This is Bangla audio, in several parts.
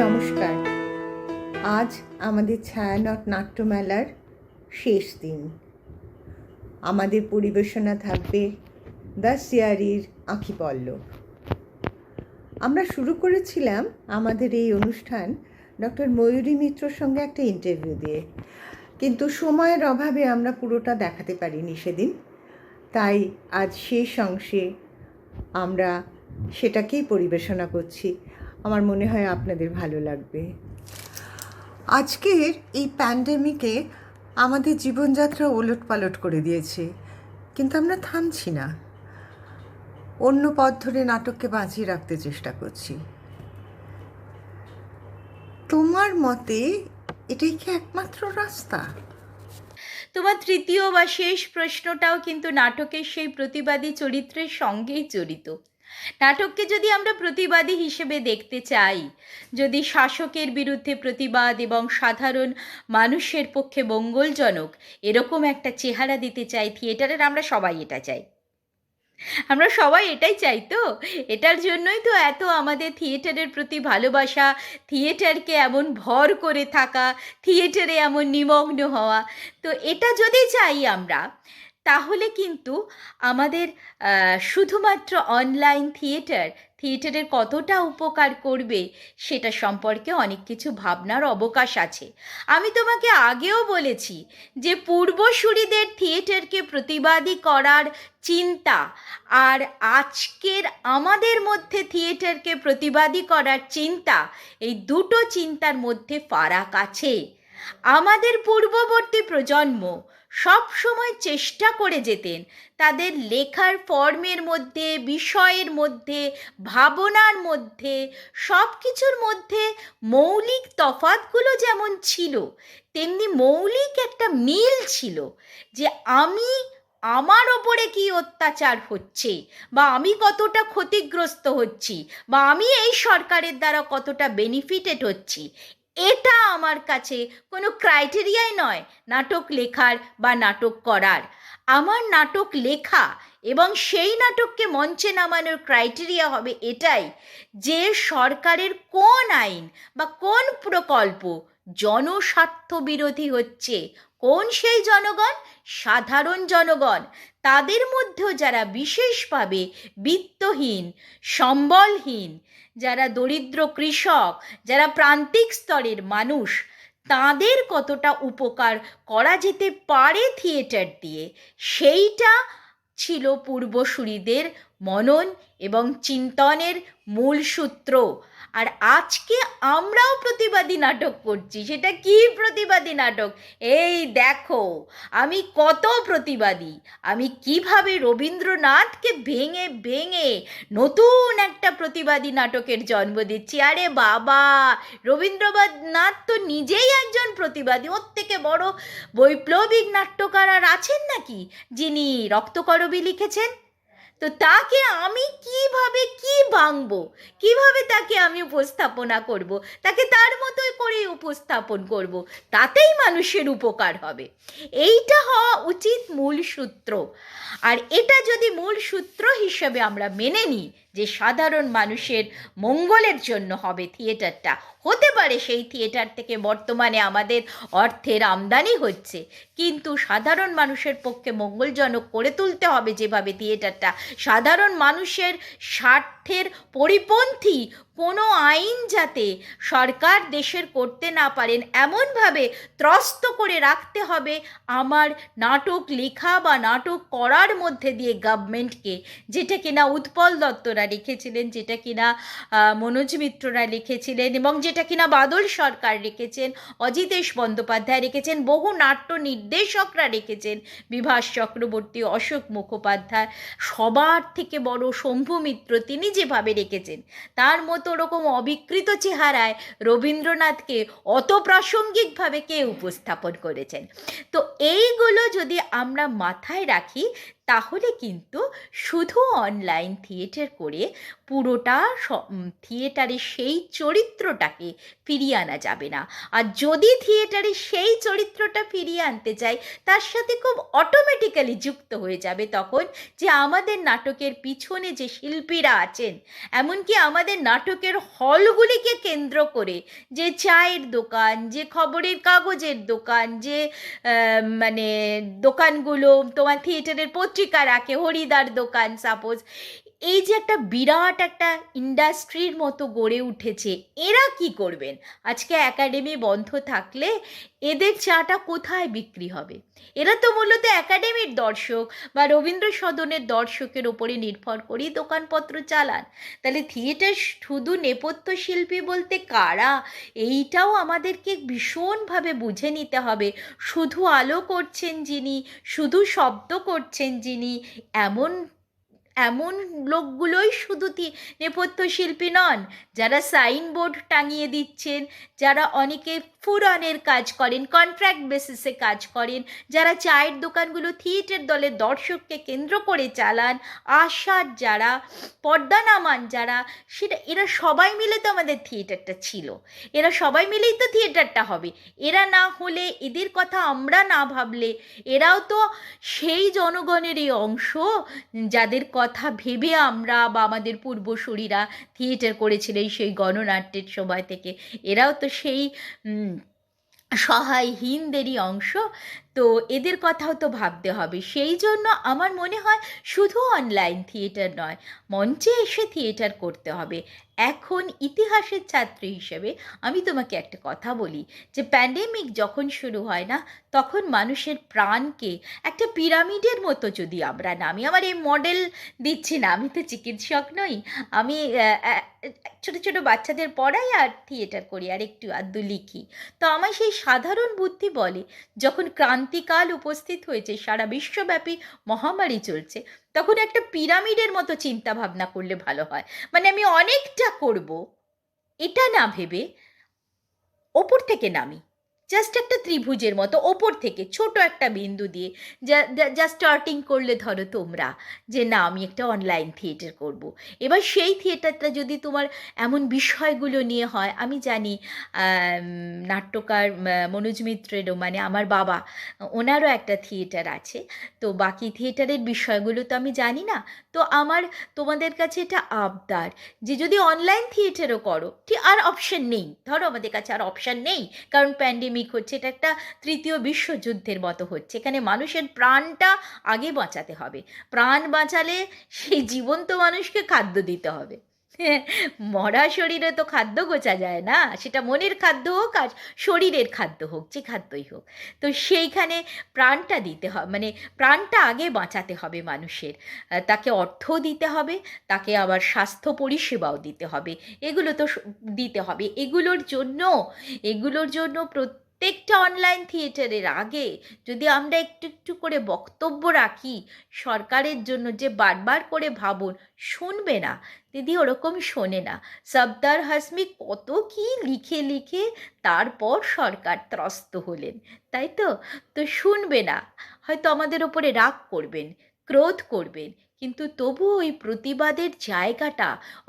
নমস্কার। আজ আমাদের ছায়ানট নাট্যমেলার শেষ দিন। আমাদের পরিবেশনা থাকবে দ্য সিয়ারির আঁখি পল্লব। আমরা শুরু করেছিলাম আমাদের এই অনুষ্ঠান ডক্টর ময়ূরী মিত্রর সঙ্গে একটা ইন্টারভিউ দিয়ে, কিন্তু সময়ের অভাবে আমরা পুরোটা দেখাতে পারিনি সেদিন। তাই আজ শেষ অংশে আমরা সেটাকেই পরিবেশনা করছি। আমার মনে হয় আপনাদের ভালো লাগবে। আজকের এই প্যান্ডেমিকে আমাদের জীবনযাত্রা ওলটপালট করে দিয়েছে, কিন্তু আমরা থামছি না। অন্য পথ ধরে নাটককে বাঁচিয়ে রাখতে চেষ্টা করছি। তোমার মতে এটাই কি একমাত্র রাস্তা? তোমার তৃতীয় বা শেষ প্রশ্নটাও কিন্তু নাটকের সেই প্রতিবাদী চরিত্রের সঙ্গেই জড়িত। নাটককে যদি আমরা প্রতিবাদী হিসেবে দেখতে চাই, যদি শাসকের বিরুদ্ধে প্রতিবাদ এবং সাধারণ মানুষের পক্ষে মঙ্গলজনক এরকম একটা চেহারা দিতে চাই থিয়েটারের, আমরা সবাই এটা চাই। আমরা সবাই এটাই চাই তো। এটার জন্যই তো এত আমাদের থিয়েটারের প্রতি ভালোবাসা, থিয়েটারকে এমন ভর করে থাকা, থিয়েটারে এমন নিমগ্ন হওয়া। তো এটা যদি চাই আমরা, তাহলে কিন্তু আমাদের শুধুমাত্র অনলাইন থিয়েটারের কতটা উপকার করবে সেটা সম্পর্কে অনেক কিছু ভাবনার অবকাশ আছে। আমি তোমাকে আগেও বলেছি যে পূর্বসূরিদের থিয়েটারকে প্রতিবাদী করার চিন্তা আর আজকের আমাদের মধ্যে থিয়েটারকে প্রতিবাদী করার চিন্তা, এই দুটো চিন্তার মধ্যে ফারাক আছে। আমাদের পূর্ববর্তী প্রজন্ম সব সময় চেষ্টা করে যেতেন তাদের লেখার ফর্মের মধ্যে, বিষয়ের মধ্যে, ভাবনার মধ্যে, সব কিছুর মধ্যে মৌলিক তফাৎগুলো যেমন ছিল, তেমনি মৌলিক একটা মিল ছিল যে আমার ওপরে কি অত্যাচার হচ্ছে, বা আমি কতটা ক্ষতিগ্রস্ত হচ্ছি, বা আমি এই সরকারের দ্বারা কতটা বেনিফিটেড হচ্ছি। এটা আমার কাছে কোনো ক্রাইটেরিয়াই নয় নাটক লেখার বা নাটক করার। আমার নাটক লেখা এবং সেই নাটককে মঞ্চে নামানোর ক্রাইটেরিয়া হবে এটাই যে সরকারের কোন আইন বা কোন প্রকল্প জনস্বার্থ বিরোধী হচ্ছে। কোন সেই জনগণ? সাধারণ জনগণ। তাদের মধ্যেও যারা বিশেষভাবে বিত্তহীন, সম্বলহীন, যারা দরিদ্র কৃষক, যারা প্রান্তিক স্তরের মানুষ, তাদের কতটা উপকার করা যেতে পারে থিয়েটার দিয়ে, সেইটা ছিল পূর্বসূরিদের মনন এবং চিন্তনের মূল সূত্র। আর আজকে আমরাও প্রতিবাদী নাটক করছি। সেটা কি প্রতিবাদী নাটক? এই দেখো আমি কত প্রতিবাদী। আমি কিভাবে রবীন্দ্রনাথকে ভেঙে ভেঙে নতুন একটা প্রতিবাদী নাটকের জন্ম দিচ্ছি। আরে বাবা, রবীন্দ্রনাথ তো নিজেই একজন প্রতিবাদী। ওর থেকে বড় বৈপ্লবিক নাট্যকার আর আছেন নাকি যিনি রক্তকরবী লিখেছেন? তো তাকে আমি কিভাবে কি ভাঙবো, কিভাবে তাকে আমি উপস্থাপনা করব, তাকে তার মতোই করে উপস্থাপন করব, তাতেই মানুষের উপকার হবে। এইটা হওয়া উচিত মূল সূত্র। আর এটা যদি মূল সূত্র হিসেবে আমরা মেনে নিই যে সাধারণ মানুষের মঙ্গলের জন্য হবে থিয়েটারটা, হতে পারে সেই থিয়েটার থেকে বর্তমানে আমাদের অর্থের আমদানি হচ্ছে, কিন্তু সাধারণ মানুষের পক্ষে মঙ্গলজনক করে তুলতে হবে যেভাবে থিয়েটারটা, সাধারণ মানুষের স্বার্থের পরিপন্থী কোনো আইন যাতে সরকার দেশের করতে না পারেন এমনভাবে ত্রস্ত করে রাখতে হবে আমার নাটক লেখা বা নাটক করার মধ্যে দিয়ে গভর্নমেন্টকে। যেটা কিনা উৎপল দত্তরা লিখেছিলেন, যেটা কিনা মনোজ মিত্ররা লিখেছিলেন, এবং যেটা কিনা বাদল সরকার লিখেছেন, অজিতেশ বন্দ্যোপাধ্যায় লিখেছেন, বহু নাট্য নির্দেশকরা লিখেছেন, বিভাস চক্রবর্তী, অশোক মুখোপাধ্যায়, সবার থেকে বড় শম্ভু মিত্র, তিনি যেভাবে রেখেছেন, তার মতো ওরকম অবিকৃত চেহারায় রবীন্দ্রনাথকে অত প্রাসঙ্গিকভাবে কে উপস্থাপন করেছেন। তো এইগুলো যদি আমরা মাথায় রাখি, তাহলে কিন্তু শুধু অনলাইন থিয়েটার করে পুরোটা থিয়েটারের সেই চরিত্রটাকে ফিরিয়ে আনা যাবে না। আর যদি থিয়েটারে সেই চরিত্রটা ফিরিয়ে আনতে চাই, তার সাথে খুব অটোমেটিক্যালি যুক্ত হয়ে যাবে তখন যে আমাদের নাটকের পিছনে যে শিল্পীরা আছেন, এমনকি আমাদের নাটকের হলগুলিকে কেন্দ্র করে যে চায়ের দোকান, যে খবরের কাগজের দোকান, যে মানে দোকানগুলো তোমার থিয়েটারের পত্রিকা রাখে, হরিদার দোকান সাপোজ, এই যে একটা বিরাট একটা ইন্ডাস্ট্রির মতো গড়ে উঠেছে, এরা কি করবেন? আজকে একাডেমি বন্ধ থাকলে এদের চাটা কোথায় বিক্রি হবে? এরা তো মূলত একাডেমির দর্শক বা রবীন্দ্র সদনের দর্শকের ওপরে নির্ভর করেই দোকানপত্র চালান। তাহলে থিয়েটার শুধু নেপথ্য শিল্পী বলতে কারা, এইটাও আমাদেরকে ভীষণভাবে বুঝে নিতে হবে। শুধু আলো করছেন যিনি, শুধু শব্দ করছেন যিনি, এমন এমন লোকগুলোই শুধু নেপথ্য শিল্পী নন। যারা সাইনবোর্ড টাঙিয়ে দিচ্ছেন, যারা অনেকে ফুরানের কাজ করেন, কন্ট্রাক্ট বেসিসে কাজ করেন, যারা চায়ের দোকানগুলো থিয়েটার দলের দর্শককে কেন্দ্র করে চালান, আশার যারা, পর্দা নামান যারা, এরা সবাই মিলে তো আমাদের থিয়েটারটা ছিল। এরা সবাই মিলেই তো থিয়েটারটা হবে। এরা না হলে, এদের কথা আমরা না ভাবলে, এরাও তো সেই জনগণেরই অংশ যাদের কথা ভেবে আমরা বা আমাদের পূর্বসূরীরা থিয়েটার করেছিলেন সেই গণনাট্যের সময় থেকে। এরাও তো সেই সহায়হীনদেরই অংশ। তো এদের কথাও তো ভাবতে হবে। সেই জন্য আমার মনে হয় শুধু অনলাইন থিয়েটার নয়, মঞ্চে এসে থিয়েটার করতে হবে। এখন ইতিহাসের ছাত্রী হিসেবে আমি তোমাকে একটা কথা বলি, যে প্যান্ডেমিক যখন শুরু হয় না, তখন মানুষের প্রাণকে একটা পিরামিডের মতো যদি আমরা নামি, আমার এই মডেল দিচ্ছি না, আমি তো চিকিৎসক নই, আমি ছোটো ছোটো বাচ্চাদের পড়াই আর থিয়েটার করি আর একটু আধটু লিখি। তো আমার সেই সাধারণ বুদ্ধি বলে, যখন ক্রান্তিকাল উপস্থিত হয়েছে, সারা বিশ্বব্যাপী মহামারী চলছে, তখন একটা পিরামিডের মতো চিন্তা ভাবনা করলে ভালো হয়। মানে আমি অনেকটা করব, এটা না ভেবে ওপর থেকে নামি, জাস্ট একটা ত্রিভুজের মতো ওপর থেকে ছোট একটা বিন্দু দিয়ে যা স্টার্টিং করলে ধরো তোমরা, যে না আমি একটা অনলাইন থিয়েটার করব। এবার সেই থিয়েটারটা যদি তোমার এমন বিষয়গুলো নিয়ে হয়, আমি জানি নাট্যকার মনোজ মিত্রেরও, মানে আমার বাবা, ওনারও একটা থিয়েটার আছে। তো বাকি থিয়েটারের বিষয়গুলো তো আমি জানি না। তো আমার তোমাদের কাছে এটা আবদার, যে যদি অনলাইন থিয়েটারও করো, ঠিক আর অপশন নেই, ধরো আমাদের কাছে আর অপশন নেই, কারণ প্যান্ডেমিক হচ্ছে, এটা একটা তৃতীয় বিশ্বযুদ্ধের মতো হচ্ছে, এখানে মানুষের প্রাণটা আগে বাঁচাতে হবে। প্রাণ বাঁচালে সেই জীবন্ত মানুষকে খাদ্য দিতে হবে। মরা শরীরে তো খাদ্য গোছা যায় না, সেটা মনের খাদ্য হোক আর শরীরের খাদ্য হোক, যে খাদ্যই হোক। তো সেইখানে প্রাণটা দিতে হবে, মানে প্রাণটা আগে বাঁচাতে হবে মানুষের। তাকে অর্থও দিতে হবে, তাকে আবার স্বাস্থ্য পরিষেবাও দিতে হবে, এগুলো তো দিতে হবে। এগুলোর জন্য প্রত্যেকটা অনলাইন থিয়েটারের আগে যদি আমরা একটু একটু করে বক্তব্য রাখি সরকারের জন্য, যে বারবার করে ভাবুন, শুনবে না দিদি, ওরকম শোনে না। সফদার হাসমি কত কি লিখে লিখে তারপর সরকার ত্রস্ত হলেন, তাই তো? তো শুনবে না, হয়তো আমাদের ওপরে রাগ করবেন, ক্রোধ করবেন, কিন্তু তবু ওই প্রতিবাদের জায়গাটা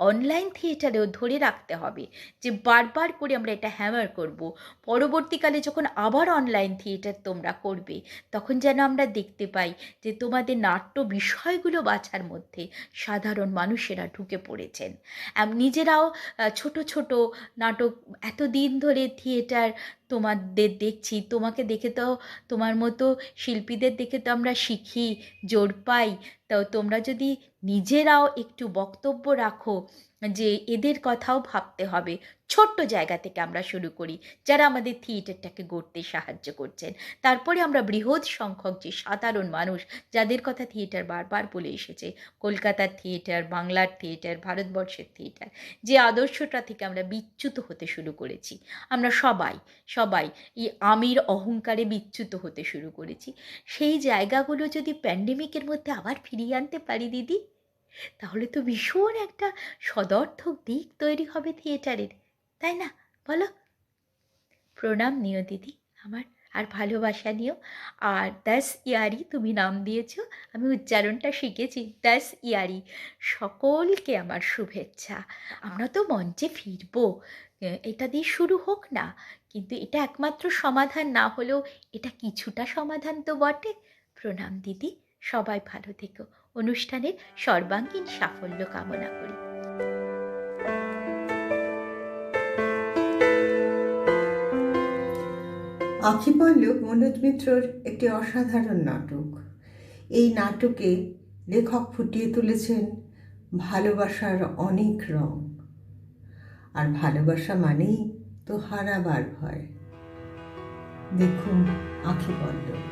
অনলাইন থিয়েটারেও ধরে রাখতে হবে, যে বারবার করে আমরা এটা হ্যামার করব। পরবর্তীকালে যখন আবার অনলাইন থিয়েটার তোমরা করবে, তখন যেন আমরা দেখতে পাই যে তোমাদের নাট্য বিষয়গুলো বাছার মধ্যে সাধারণ মানুষেরা ঢুকে পড়েছেন। নিজেরাও ছোট ছোট নাটক, এতদিন ধরে থিয়েটার তোমাদের দেখছি, তোমাকে দেখে তো, তোমার মতো শিল্পীদের দেখে তো আমরা শিখি, জোর পাই। তো তোমরা যদি নিজেরাও একটু বক্তব্য রাখো যে এদের কথাও ভাবতে হবে, ছোট্ট জায়গা থেকে আমরা শুরু করি, যারা আমাদের থিয়েটারটাকে গড়তে সাহায্য করছেন। তারপরে আমরা বৃহৎ সংখ্যক যে সাধারণ মানুষ, যাদের কথা থিয়েটার বারবার বলে এসেছে, কলকাতার থিয়েটার, বাংলার থিয়েটার, ভারতবর্ষের থিয়েটার, যে আদর্শটা থেকে আমরা বিচ্যুত হতে শুরু করেছি, আমরা সবাই সবাই এই আমির অহংকারে বিচ্যুত হতে শুরু করেছি, সেই জায়গাগুলো যদি প্যান্ডেমিকের মধ্যে আবার ফিরিয়ে আনতে পারি দিদি, তাহলে তো ভীষণ একটা সদর্থক দিক তৈরি হবে থিয়েটারের, তাই না? বলো। প্রণাম নিও দিদি আমার, আর ভালোবাসা নিও। আর 10 ইয়ারি তুমি নাম দিয়েছো, আমি উচ্চারণটা শিখেছি, 10 ইয়ারি। সকলকে আমার শুভেচ্ছা। আমরা তো মঞ্চে ফিরবো, এটা দিয়ে শুরু হোক না, কিন্তু এটা একমাত্র সমাধান না হলেও এটা কিছুটা সমাধান তো বটে। প্রণাম দিদি, সবাই ভালো থেকো, অনুষ্ঠানের সর্বাঙ্গীন সাফল্য কামনা করি। আঁখি পল্লব মনোজ মিত্রর একটি অসাধারণ নাটক। এই নাটকে লেখক ফুটিয়ে তুলেছেন ভালোবাসার অনেক রং। আর ভালোবাসা মানেই তো হারাবার ভয়। দেখুন আঁখি পল্লব।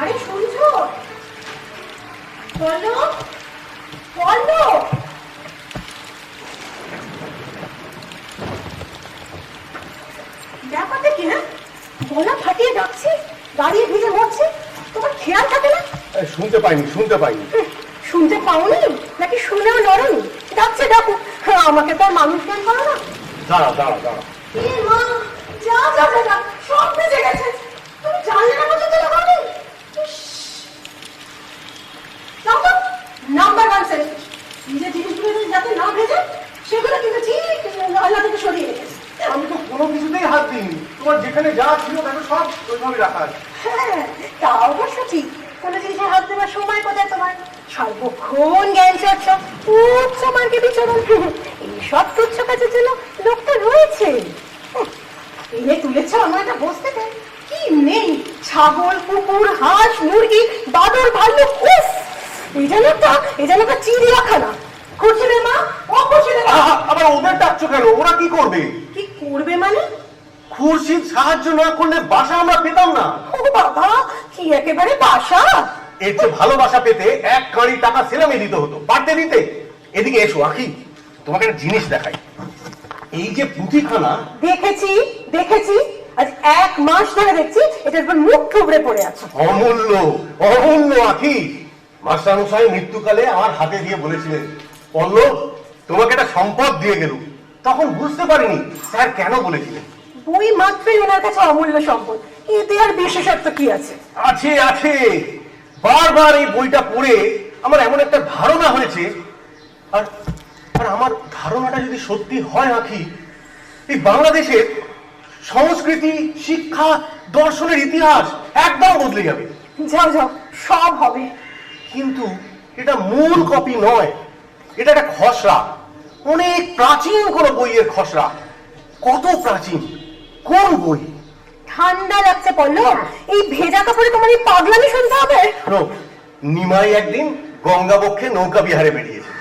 আরে শুনছো? বলো বলো, ব্যাপারটা কি? হ্যাঁ, গলা ফাটিয়ে যাচ্ছে, দাঁড়িয়ে ভিজে মরছে, তোমার খেয়াল থাকে না? শুনতে পাইনি। শুনতে পাওনি নাকি শুনেও লড়নি? যাচ্ছে ডাকো, আমাকে তো আর মানুষ জ্ঞান করো না। দাঁড়া। এ মা, যা যা যা যা, সব ভেজে গেছে। তুমি জানলে না পর্যন্ত লাগাবে? নাম্বার 1 সেন্স, নিজের জিনিসগুলো যাতে না ভেজে সেগুলো কিন্তু ঠিক আল্লাহ থেকে সরিয়ে রেখেছে। আমি তো কোনো কিছুতেই হাত দিইনি। তোমার যেখানে যা ছিল দেখো সব ওইভাবে রাখা আছে। হ্যাঁ, তা অবশ্য ঠিক। কোনো জিনিসে হাত দেওয়ার সময় কোথায় তোমার? সর্বক্ষণ জ্ঞান চর্চা, উচ্চ মার্গে বিচরণ, এইসব তুচ্ছ কাজের জন্য লোক তো রয়েছে। এনে তুলেছ আমার এটা বসতে দেয় কি নেই? ছাগল, কুকুর, হাঁস, মুরগি, বাদর, ভাল্লুক, উফ! এই যেন একটা চিড়িয়াখানা। খুশিরে মা, ও খুশিরে মা। আবার ওদের ডাকছো কেন? ওরা কি করবে? কি করবে মানে? খুরশিদ সাহায্য না করলে বাসা আমরা পেতাম না। ও বাবা, কি একেবারে বাসা! এর চেয়ে ভালোবাসা পেতে 1 কাঁড়ি টাকা সেলামে দিতে হতো, পারতে দিতে। এদিকে এসো আখি, তোমাকে একটা জিনিস দেখাই। এই যে পুঁথিখানা, দেখেছি আজ 1 মাস ধরে দেখছি এটার উপর মুখ থুবড়ে পড়ে আছে। অমূল্য আখি। মাস্টারমশাই মৃত্যুকালে আমার হাতে দিয়ে বলেছিলেন, পল্লব তোমাকে একটা সম্পদ দিয়ে গেল। তখন বুঝতে পারিনি স্যার কেন বলেছিলেন। বই মাত্রই ওনার কাছে অমূল্য সম্পদ, এতে আর বিশেষত্ব কি আছে? আছে। বারবার এই বইটা পড়ে আমার এমন একটা ধারণা হয়েছে, আর আমার ধারণাটা যদি সত্যি হয় আখি, এই বাংলাদেশের সংস্কৃতি, শিক্ষা, দর্শনের ইতিহাস একদম বদলে যাবে। যাও সব হবে। কিন্তু এটা মূল কপি নয়, এটা একটা খসড়া, অনেক প্রাচীন কোন বইয়ের খসড়া। কত প্রাচীন, কোন বই? ঠান্ডা লাগছে পল্লব, এই ভেজা কাপড়ে তোমার এই পাগলামি শুনতে হবে? নিমাই একদিন গঙ্গাবক্ষে নৌকা বিহারে বেরিয়েছে,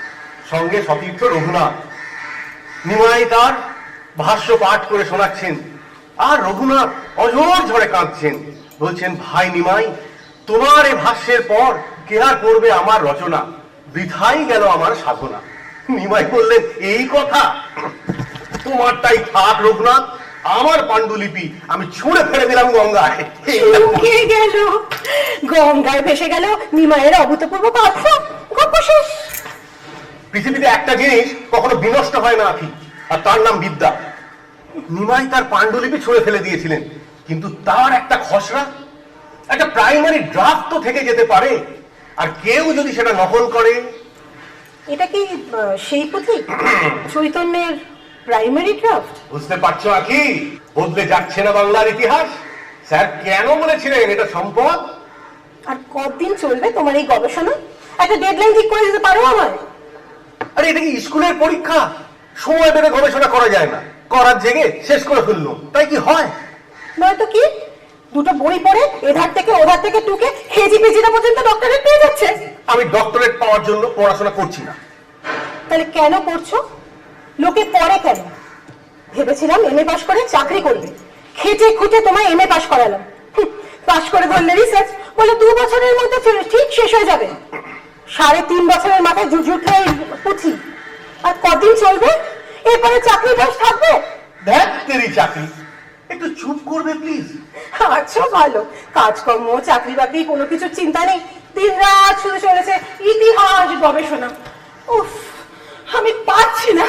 সঙ্গে সতীর্থ রঘুনাথ। নিমাই তার ভাষ্য পাঠ করে শোনাচ্ছেন, আর রঘুনাথ অঝোর ঝড়ে কাঁদছেন। বলছেন, ভাই নিমাই, তোমার এ ভাষ্যের পর কে আর করবে আমার রচনা, বৃথাই গেল আমার সাধনা। নিমাই বললেন, এই কথা? তোমারটাই থাক রঘুনাথ, আমার পাণ্ডুলিপি আমি ছুঁড়ে ফেলে দিলাম গঙ্গায়। গেল গঙ্গায় ভেসে গেল নিমাইয়ের অভূতপূর্ব পাত্র। গল্প শেষ। পৃথিবীতে একটা জিনিস কখনো বিনষ্ট হয় না আখি, আর তার নাম বিদ্যা। নিমাই তার পাণ্ডুলিপি ছুঁড়ে ফেলে দিয়েছিলেন, কিন্তু তার একটা খসড়া, একটা প্রাইমারি ড্রাফট তো থেকে যেতে পারে। আর কেউ যদি সেটা নকল করে। এটা কি সেই পুঁথি, চৈতন্যের প্রাইমারি ড্রাফট? বুঝতে পারছো আখি, বদলে যাচ্ছে না বাংলার ইতিহাস। স্যার কেন বলেছিলেন এটা সম্পদ? আর কতদিন চলবে তোমার এই গবেষণা? একটা ডেডলাইন ঠিক করে দিতে পারো আমায়? আরে এটা কি স্কুলের পরীক্ষা? সময় বেঁধে গবেষণা করা যায় না, করার জেগে শেষ করে ফেললো, তাই কি হয়? নয়তো কি, দুটো বই পড়ে এধার থেকে ওধার থেকে টুকে খেজি পেজিটা পর্যন্ত ডক্টরেট পেয়ে যাচ্ছে। আমি ডক্টরেট পাওয়ার জন্য পড়াশোনা করছি না। তাহলে কেন পড়ছো? লোকে পড়ে কেন? ভেবেছিলাম এমএ পাশ করে চাকরি করবে, খেটে খুঁটে তোমায় এমএ পাশ করালাম। পাশ করে ধরলে রিসার্চ, বলে 2 বছরের মধ্যে ঠিক শেষ হয়ে যাবে। 3.5 বছরের মাথায় জুজুকে পুঁথি, আর কদিন চলবে? এরপরে চাকরি বয়স থাকবে? দেখ তেরি চাকরি, একটু চুপ করবে প্লিজ? আচ্ছা ভালো, কাজকর্ম চাকরি বাকরি কোনো কিছু চিন্তা নেই, দিন রাত শুধু চলেছে ইতিহাস গবেষণা। উফ, আমি পারছি না,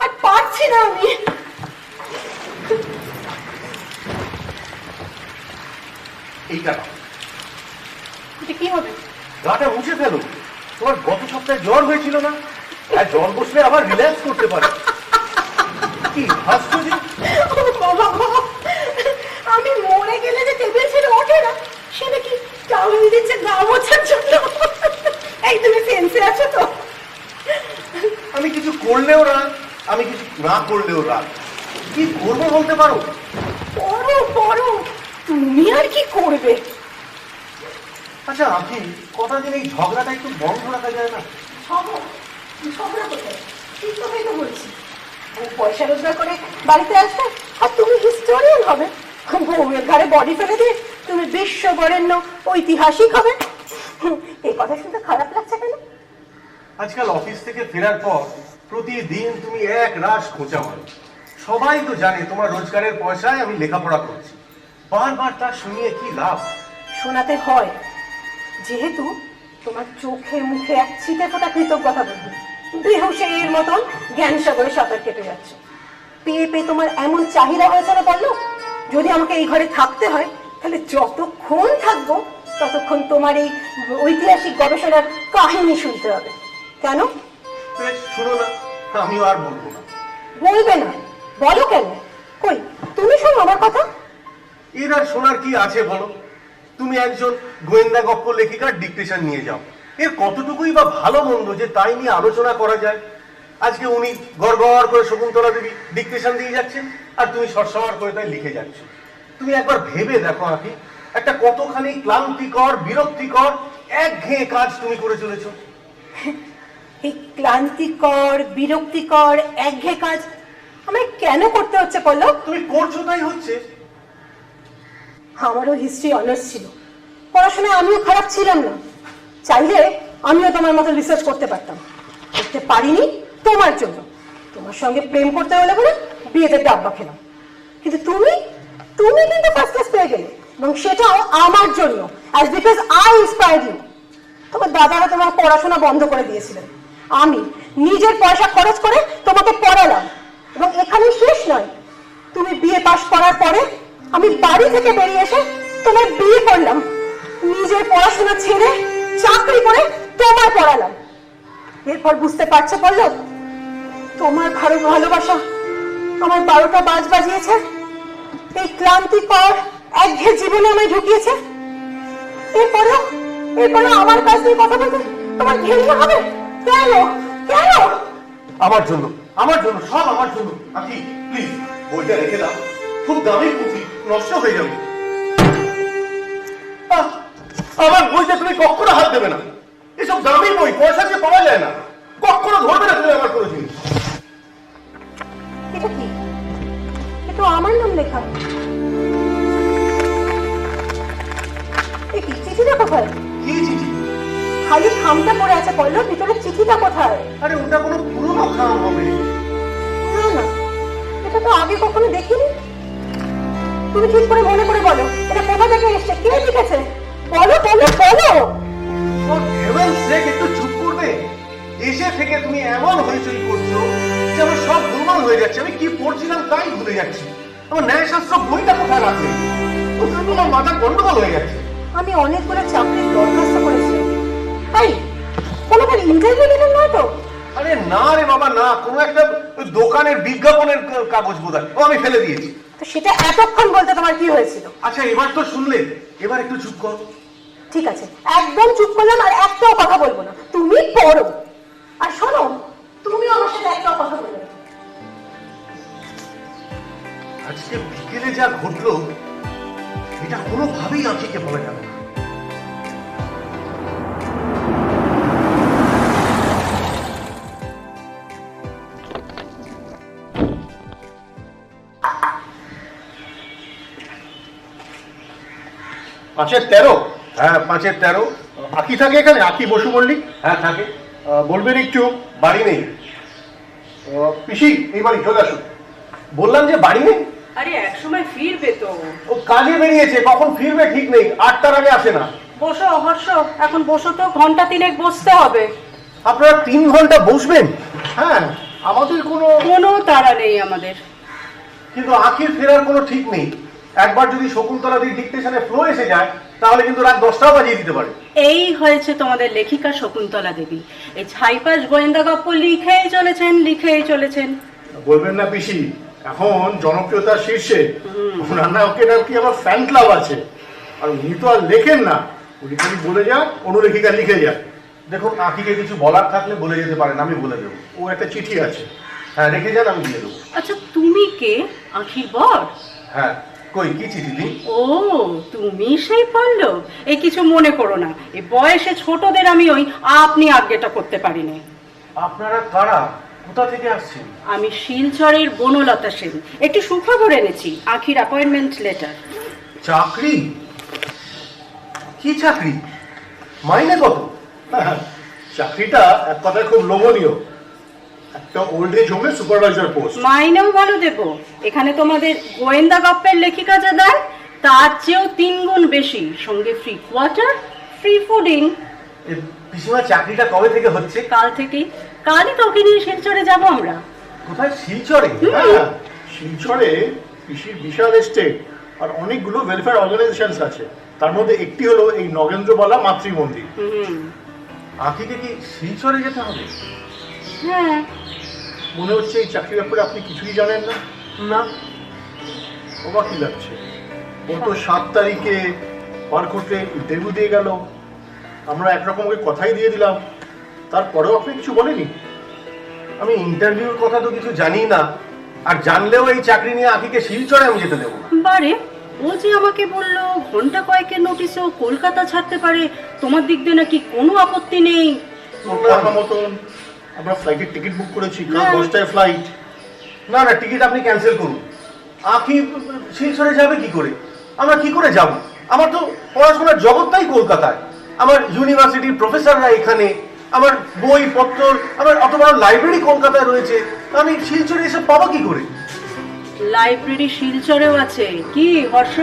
আর পারছি না আমি। এইটা এটা কি হবে? গাটা মুছে ফেলো। তোমার গত সপ্তাহে জ্বর হয়েছিল না? আর জ্বর বসলে আবার রিল্যাক্স করতে পারে। কি হাসছো যে? ও বাবা, আমি মরে গেলে যে টেবিল ছেড়ে ওঠে না, সে নাকি টাউন দিচ্ছে গা মোছার জন্য। এই তুমি সেন্সে আছো তো? আমি কিছু করলেও রাগ, আমি কিছু না করলেও রাগ। কি করবো বলতে পারো? পড়ো পড়ো, তুমি আর কি করবে? আচ্ছা আপনি কটা দিন এই ঝগড়াটা একটু বন্ধ রাখা যায় না? ঝগড়া কোথায়? ঠিক কথাই তো বলছি। আমি পয়সা রোজগার করে বাড়িতে আসবে, আর তুমি হিস্টোরিয়ান হবে। বউয়ের ঘরে বডি ফেলে দিয়ে তুমি বিশ্ব বরেণ্য ঐতিহাসিক হবে। এই কথা শুনতে খারাপ লাগছে কেন? আজকাল অফিস থেকে ফেরার পর প্রতিদিন তুমি এক রাশ খোঁচা মারো। সবাই তো জানে তোমার রোজগারের পয়সায় আমি লেখাপড়া করছি। বারবার তা শুনিয়ে কি লাভ? শোনাতে হয়, যেহেতু তোমার চোখে মুখে এক ছিটে ফোটা কৃতজ্ঞতা বলবে। বেহুশের মতন জ্ঞান সাগরে সাঁতার কেটে যাচ্ছে। পেয়ে পেয়ে তোমার এমন চাহিদা হয়েছে না বললো, যদি আমাকে এই ঘরে থাকতে হয় তাহলে যতক্ষণ থাকবো ততক্ষণ তোমার এই ঐতিহাসিক গবেষণার কাহিনী শুনতে হবে। কেন? বেশ, শুনো না, আমিও আর বলবো না। বলবে না? বলো কেন? কই তুমি শোনো আমার কথা। এর আর শোনার কি আছে বলো? তুমি একজন গোয়েন্দা গপ্প লেখিকার ডিকটেশন নিয়ে যাও। এর কতটুকুই বা ভালো মন্দ যে তাই নিয়ে আলোচনা করা যায়? আজকে উনি গড়গড় করে শকুন্তলা দেবী ডিকটেশন দিয়ে যাচ্ছেন, আর তুমি সরসর করে তাই লিখে যাচ্ছ। তুমি একবার ভেবে দেখো আঁকি, একটা কতখানি ক্লান্তিকর, বিরক্তিকর, একঘেয়ে কাজ তুমি করে চলেছো। এই ক্লান্তিকর, বিরক্তিকর, একঘেয়ে কাজ আমায় কেন করতে হচ্ছে বলো? তুমি করছো তাই হচ্ছে। আমারও হিস্ট্রি অনার্স ছিল, পড়াশোনায় আমিও খারাপ ছিলাম না। চাইলে আমিও তোমার মতো রিসার্চ করতে পারতাম, করতে পারিনি তোমার জন্য। তোমার সঙ্গে প্রেম করতে হলে বলে বিয়েতে ডাব্বা খেলাম, কিন্তু তুমি তুমি কিন্তু ফার্স্ট ক্লাস পেয়ে গেলে, এবং সেটাও আমার জন্য, as because I inspired you. তোমার দাদারা তোমার পড়াশোনা বন্ধ করে দিয়েছিলেন, আমি নিজের পয়সা খরচ করে তোমাকে পড়ালাম। এবং এখানে শেষ নয়, তুমি বিয়ে পাশ করার পরে আমি বাড়ি থেকে বেরিয়ে এসে তোমার বিয়ে করলাম, নিজের পড়াশোনা ছেড়ে চাকরি করে তোমার পড়ালাম। এরপর বুঝতে পারছো বললো, তোমার ভালোবাসা আমার 12টা বাজ বাজিয়েছে, এই ক্লান্তিকর একঘেয়ে জীবনে আমায় ঢুকিয়েছে। এরপরেও আমার কাছ দিয়ে কথা বলতে তোমার ঘেন্না হবে কেন? কেন? আমার জন্য, আমার জন্য, সব আমার জন্য। আঁকি প্লিজ বইটা রেখে দাও, খুব দামি পুঁথি, নষ্ট হয়ে যাবে। আমার বইতে তুমি কখনো হাত দেবে না। এসব দামি বই পয়সা দিয়ে পাওয়া যায় না, কখনো ধরবে না তুমি আমার কোনো জিনিস। এটা কি? এটা আমার নাম লেখা। কি চিঠিটা কোথায়? কি চিঠি? খালি খামটা পড়ে আছে, বললো ভিতরে চিঠিটা কোথায়? আরে ওটা কোনো পুরনো খাম হবে। না না, এটা তো আগে কখনো দেখিনি। তুমি ঠিক করে মনে করে বলো, এটা কোথা থেকে এসেছে, কে লিখেছে? বলো বলো বলো। ফর হেভেনস সেক, একটু চুপ করবে? এসে থেকে তুমি এমন হইচই করছো যে আমার সব গোলমাল হয়ে যাচ্ছে। আমি কি পড়ছিলাম তাই ভুলে যাচ্ছি। আমার ন্যায়শাস্ত্র বইটা কোথায় রাখলে? আমার মাথা গন্ডগোল হয়ে যাচ্ছে। আমি অনেকগুলো চাকরির দরখাস্ত করেছি, তাই কোনোবার ইন্টারভিউ দিলেন নয় তো? আরে না রে বাবা না, কোনো একটা দোকানের বিজ্ঞাপনের কাগজ বোধহয়, ও আমি ফেলে দিয়েছি। তো সেটা এতক্ষণ বলতে তোমার কি হয়েছিল? আচ্ছা এবার তো শুনলে, এবার একটু চুপ করো। ঠিক আছে, একদম চুপ করলাম, আর একটাও কথা বলবো না। তুমি পড়ো আর শোনো, তুমিও আমার সাথে একটাও কথা বলবে না। আজকে বিকেলে যা ঘটলো এটা কোনোভাবেই আঁকিকে বলা যাবে না। পাঁচের 13? হ্যাঁ 5-13। আঁকি থাকে এখানে? আঁকি বসু মল্লিক? হ্যাঁ থাকে। বলবেন একটু? বাড়ি নেই। পিসি এই বাড়ি চলে আসুন। বললাম যে বাড়ি নেই। আরে এক সময় ফিরবে তো। ও কাজে বেরিয়েছে, কখন ফিরবে ঠিক নেই, 8টার আগে আসে না। বসো হর্ষ, এখন বসো তো, ঘন্টা 3 বসতে হবে। আপনারা 3 ঘন্টা বসবেন? হ্যাঁ, আমাদের কোনো তাড়া নেই আমাদের। কিন্তু আখির ফেরার কোনো ঠিক নেই। একবার যদি শকুন্তলাদির ডিকটেশনে ফ্লো এসে যায় তাহলে কিন্তু রাত 10টাও বাজিয়ে দিতে পারে। এই হয়েছে তোমাদের লেখিকা শকুন্তলা দেবী, এই ছাইপাশ গোয়েন্দা গপ্প লিখেই চলেছেন। বলবেন না পিসি, এখন জনপ্রিয়তার শীর্ষে। ওনার না ওকে নাকি আমার ফ্যান ক্লাব আছে। আর উনি তো আর লেখেন না, উনি খালি বলে যান, অনুলেখিকা লিখে যান। দেখুন, আখিকে কিছু বলার থাকলে বলে যেতে পারেন, আমি বলে দেবো। ও একটা চিঠি আছে। হ্যাঁ, রেখে যান, আমি দিয়ে দেবো। আচ্ছা তুমি কে? আখির বর? হ্যাঁ, কই কি চিঠি দিন? ও তুমি সেই পল্লব। এই কিছু মনে করো না, এই বয়সে ছোটদের আমি ওই আপনি আজ্ঞেটা করতে পারিনি। আপনারা কারা, কোথা থেকে আসছেন? আমি শিলচরের বনলতা সেন। একটু সুখবর এনেছি, আখির অ্যাপয়েন্টমেন্ট লেটার। চাকরি? কি চাকরি? মাইনে কত? চাকরিটা এক কথায় খুব লোভনীয়। একটা ওল্ড এজ হোমে সুপারভাইজার পোস্ট। মাইনেও ভালো দেব। এখানে তোমাদের গোয়েন্দা গপ্পের লেখিকা যা দেয় তার চেয়েও 3 গুণ বেশি, সঙ্গে ফ্রি কোয়ার্টার, ফ্রি ফুডিং। পিসিমা, চাকরিটা কবে থেকে হচ্ছে? কাল থেকেই। কালই তোকে নিয়ে শিলচরে যাব আমরা। কোথায়? শিলচরে? হ্যাঁ, শিলচরে পিসির বিশাল এস্টেট আর অনেকগুলো ওয়েলফেয়ার অর্গানাইজেশনস আছে। তার মধ্যে একটি হলো এই নগেন্দ্রবালা মাতৃ মন্দির। আখিকে কি শিলচরে যেতে হবে? হ্যাঁ। মনে হচ্ছে এই চাকরির ব্যাপারে আপনি কিছুই জানেন না। না। অবাকই লাগছে। গত 7 তারিখে পারকোটে ইন্টারভিউ দিয়ে গেল, আমরা একরকম ওকে কথাই দিয়ে দিলাম, তারপরেও আপনি কিছু বলেনি। আমি ইন্টারভিউর কথা তো কিছু জানি না, আর জানলেও এই চাকরি নিয়ে আখিকে শিলচরে আমি যেতে দেবো না। বারে, ও যে আমাকে বললো ঘন্টা কয়েকের নোটিশেও কলকাতা ছাড়তে পারে, তোমার দিক দিয়ে নাকি কোনো আপত্তি নেই। কথা মতন আমরা ফ্লাইটের টিকিট বুক করেছি, কাল 10টায় ফ্লাইট। না না, টিকিট আপনি ক্যান্সেল করুন। আখি শিলচরে যাবে কি করে? আমরা কি করে যাব? আমার তো পড়াশোনার জগৎটাই কলকাতায়, আমার ইউনিভার্সিটির প্রফেসররা এখানে, আমার বই পত্র, আমার অত বড় লাইব্রেরি কলকাতায় রয়েছে, আমি শিলচরে এসব পাবো কি করে? লাইব্রেরি শিলচরেও আছে। কি হর্ষ,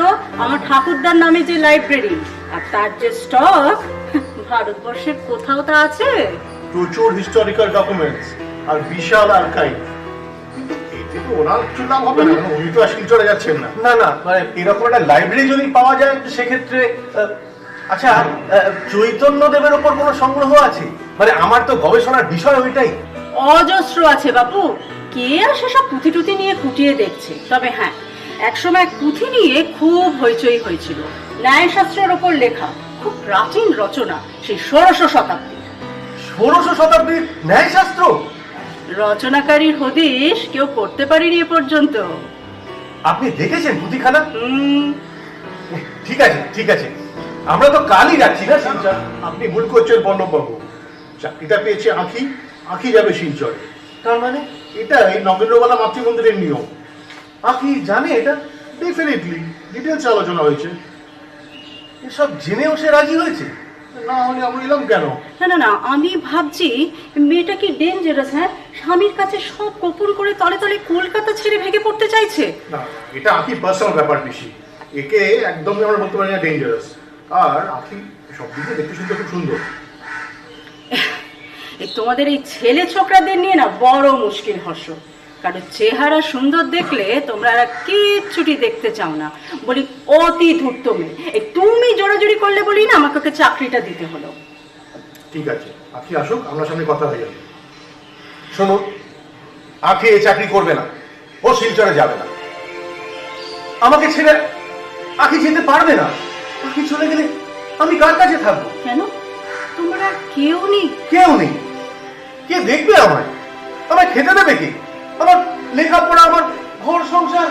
আমার ঠাকুরদার নামে যে লাইব্রেরি, আর তার যে স্টক, ভারতবর্ষের কোথাও তা আছে? প্রচুর historical documents are Vishal archive. কিন্তু এতে তো ওনার কিছু লাভ হবে না, উনি তো আর শিলচরে যাচ্ছেন না। না না, মানে এরকম একটা লাইব্রেরি যদি পাওয়া যায় সেক্ষেত্রে আচ্ছা, চৈতন্য দেবের ওপর কোনো সংগ্রহ আছে? মানে আমার তো গবেষণার বিষয় ওইটাই। অজস্র আছে বাবু, কে আর সেসব পুঁথি টুথি নিয়ে খুঁটিয়ে দেখছে। তবে হ্যাঁ, একসময় পুঁথি নিয়ে খুব হইচই হয়েছিল। ন্যায়শাস্ত্রের ওপর লেখা, খুব প্রাচীন রচনা, সেই 1600 শতাব্দী। 1600 শতাব্দীর ন্যায়শাস্ত্র? রচনাকারীর হদিশ কেউ করতে পারেনি এ পর্যন্ত। আপনি দেখেছেন পুঁথিখানা? ঠিক আছে ঠিক আছে, আমরা তো কালই যাচ্ছি না শিলচর। আপনি ভুল করছেন পল্লববাবু, চাকরিটা পেয়েছে আখি, আখি যাবে শিলচরে। তার মানে এটা এই নগেন্দ্রবালা মাতৃমন্দিরের নিয়ম। আখি জানে এটা? ডেফিনেটলি, ডিটেলস আলোচনা হয়েছে। এসব জেনেও সে রাজি হয়েছে? না হলে আমরা এলাম কেন? না না না, আমি ভাবছি মেয়েটা কি ডেঞ্জারাস। হ্যাঁ, স্বামীর কাছে সব গোপন করে তলে তলে কলকাতা ছেড়ে ভেগে পড়তে চাইছে। না, এটা আখি পার্সোনাল ব্যাপার বেশি। একে একদমই আমরা বলতে পারি না ডেঞ্জারাস। আর আখি সব দিকে দেখতে শুনতে খুব সুন্দর। তোমাদের এই ছেলে ছোকরাদের নিয়ে না বড় মুশকিল হর্ষ। কারণ চেহারা সুন্দর দেখলে তোমরা আর কিচ্ছুটি দেখতে চাও না, বলি অতি ধূর্ত মেয়ে। এই তুমি জোরাজুরি করলে বলি না আমাকে ওকে চাকরিটা দিতে হলো। ঠিক আছে, আখি আসুক, আপনার সামনে কথা হয়ে যাবে। শুনুন, আখি এই চাকরি করবে না, ও শিলচরে যাবে না। আমাকে ছেড়ে আখি যেতে পারবে না। আখি চলে গেলে আমি কার কাছে থাকবো? কেন, তোমরা কেউ নেই? কেউ নেই। কে দেখবে আমায়? আমায় খেতে দেবে কে? আমার লেখাপড়া, আমার ঘর সংসার,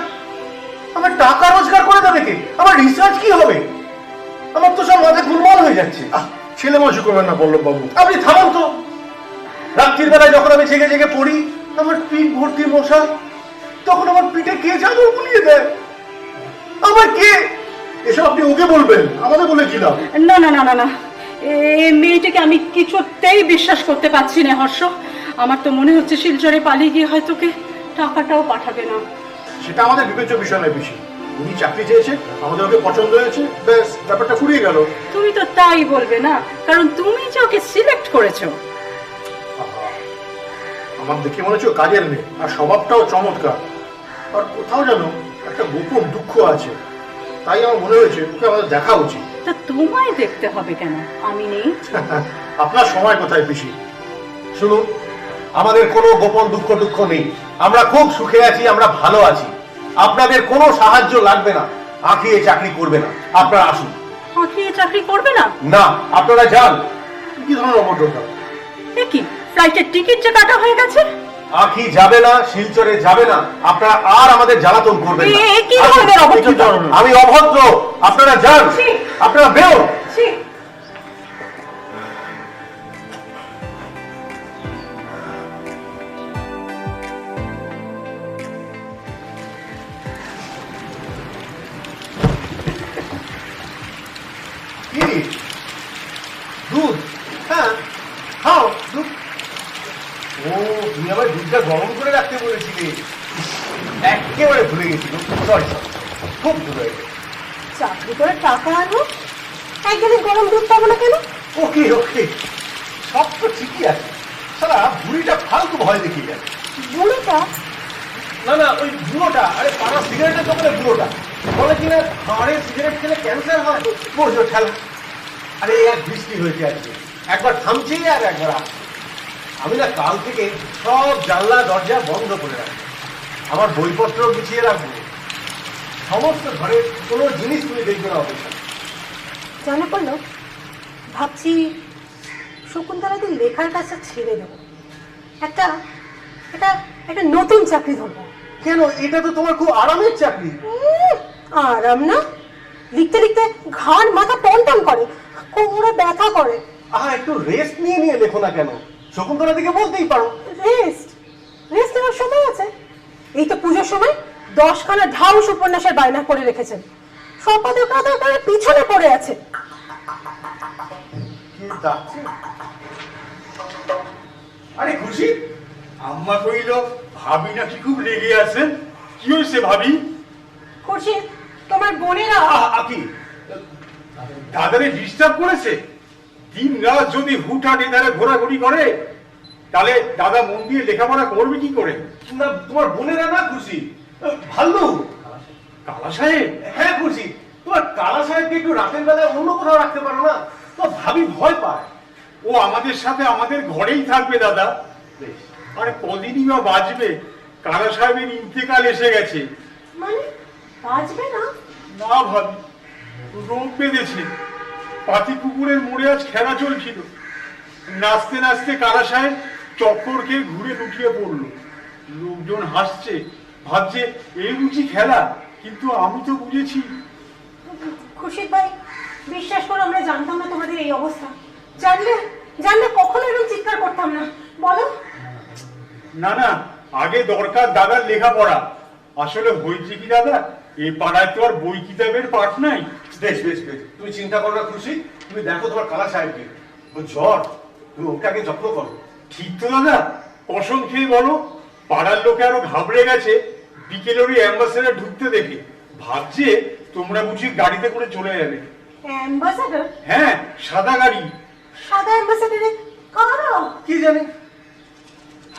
আমার টাকা রোজগার করে দেবে কে? আমার রিসার্চ কি হবে? আমার তো সব মাথা গোলমাল হয়ে যাচ্ছে। ছেলে মশু করবেন না পল্লববাবু। আপনি থামুন তো। রাত্রির বেলায় যখন আমি জেগে জেগে পড়ি, আমার পিঠ ভর্তি মশা, তখন আমার পিঠে কে চাদর বুলিয়ে দেয়? আমার কে? এসব আপনি ওকে বলবেন, আমাদের বলে কি লাভ? না না না না না, এই মেয়েটাকে আমি কিছুতেই বিশ্বাস করতে পারছি না হর্ষ। আমার তো মনে হচ্ছে শিলচরে পালিয়ে গিয়ে হয়তো কে টাকাটাও পাঠাবে না। সেটা আমাদের বিবেচ্য বিষয় নয় বেশি। উনি চাকরি চেয়েছে, আমাদের ওকে পছন্দ হয়েছে, ব্যাস ব্যাপারটা ফুরিয়ে গেল। তুমি তো তাই বলবে না, কারণ তুমি যে ওকে সিলেক্ট করেছো। আহা, আমার দেখে মনে হচ্ছে ও কাজের মেয়ে, আর স্বভাবটাও চমৎকার। আর কোথাও যেন একটা গোপন দুঃখ আছে, তাই আমার মনে হয়েছে ওকে আমাদের দেখা উচিত। তা তোমায় দেখতে হবে কেন? আমি নেই? আপনার সময় কোথায় পিসি? শুনুন, আমাদের কোনো গোপন দুঃখ নেই, আমরা খুব সুখে আছি, আমরা ভালো আছি, আপনাদের কোনো সাহায্য লাগবে না, আঁকিয়ে চাকরি করবে না, আপনারা আসুন। আঁকিয়ে চাকরি করবে না? না, আপনারা যান। কি ধরনের অভদ্রতা! এ কি, ফ্লাইটের টিকিট যে কাটা হয়ে গেছে? আঁকি যাবে না, শিলচরে যাবে না, আপনারা আর আমাদের জ্বালাতন করবেন না। এ কি ধরনের অভদ্রতা? আমি অভদ্র, আপনারা যান, আপনারা বেরোন। ছি! কি দুধ? হ্যাঁ, খাও দুধ। ও, তুমি আমার দুধটা গরম করে রাখতে বলেছিলে, একেবারে ভুলে গেছিল। সরি, খুব ভুল হয়ে গেছে। চাকরি করে টাকা আনো, একদিনে গরম দুধ পাবো না কেন? ওকে ওকে, সব তো ঠিকই আছে, সারা বুড়িটা ফালতু ভয় দেখিয়ে গেল। বুড়িটা? না না, ওই বুড়োটা, আরে পাড়া সিগারেটের দোকানে বুড়োটা বলে কিনা ঘরে সিগারেট খেলে ক্যান্সার হয়। বোঝো ঠেলা। আরে এক বৃষ্টি হয়েছে আজকে, একবার থামছে আর একবার আসছে। আমি না কাল থেকে সব জানলা দরজা বন্ধ করে রাখবো, আমার বইপত্র গুছিয়ে রাখবো, সমস্ত ঘরের কোনো জিনিস তুমি দেখবে না অবস্থা। জানা পড়লো, ভাবছি শকুন্তলাদের লেখার কাছে ছেড়ে দেবো, একটা একটা একটা নতুন চাকরি ধরবো। কেন? এটা তো তোমার খুব আরামের চাকরি। আরাম না, লিখতে লিখতে ঘাড় মাথা টনটন করে, কোমরে ব্যথা করে। একটু রেস্ট নিয়ে নিয়ে লেখো না কেন? শকুন্তলা দিকে বলতেই পারো। রেস্ট? রেস্ট নেওয়ার সময় আছে? এই তো পুজোর সময় 10খানা ঢাউস উপন্যাসের বায়না করে রেখেছেন, সম্পাদকরা করে পিছনে পড়ে আছে। কি যাচ্ছে? আরে খুশি, আম্মা কইল ভাবি নাকি খুব রেগে আছেন। কি হয়েছে ভাবি? খুরশিদ, তোমার বোনেরা আকি দাদারে ডিস্টার্ব করেছে? দিন রাত যদি হুটহাট এধারে ঘোরাঘুরি করে, তাহলে দাদা মন দিয়ে লেখাপড়া করবে কি করে? না, তোমার বোনেরা না খুশি, ভাল্লু। কালা সাহেব? হ্যাঁ খুশি, তোমার কালা সাহেবকে একটু রাতের বেলায় অন্য কোথাও রাখতে পারো না? তো ভাবি ভয় পায়। ও আমাদের সাথে আমাদের ঘরেই থাকবে দাদা। আরে কদিনই বা বাঁচবে? কালা সাহেবের ইন্তেকাল এসে গেছে। মানে বাঁচবে না? না ভাবি, রোগ বেঁধেছে। পাতি কুকুরের মোড়ে আজ খেলা চলছিল, নাচতে নাচতে কালা সাহেব চক্কর খেয়ে ঘুরে লুটিয়ে পড়লো। লোকজন হাসছে, ভাবছে এই বুঝি খেলা, কিন্তু আমি তো বুঝেছি। খুরশিদ ভাই, বিশ্বাস করো আমরা জানতাম না তোমাদের এই অবস্থা। জানলে জানলে কখনো এরকম চিৎকার করতাম না। বলো। না না, আগে দরকার দাদার লেখাপড়া। আসলে হয়েছে কি দাদা, এই পাড়ায় তো আর বই কিতাবের পাঠ নাই। বেশ বেশ বেশ, তুমি চিন্তা করো না খুশি, তুমি দেখো তোমার কালা সাহেবকে, ও জ্বর, তুমি ওকে আগে যত্ন করো। ঠিক তো দাদা, কসম খেয়ে বলো, পাড়ার লোকে আরো ঘাবড়ে গেছে বিকেলে ওই অ্যাম্বাসেডার ঢুকতে দেখে। ভাবছে তোমরা বুঝি গাড়িতে করে চলে যাবে। অ্যাম্বাসাডর? হ্যাঁ, সাদা গাড়ি। সাদা অ্যাম্বাসাডারে কারা? কি জানি,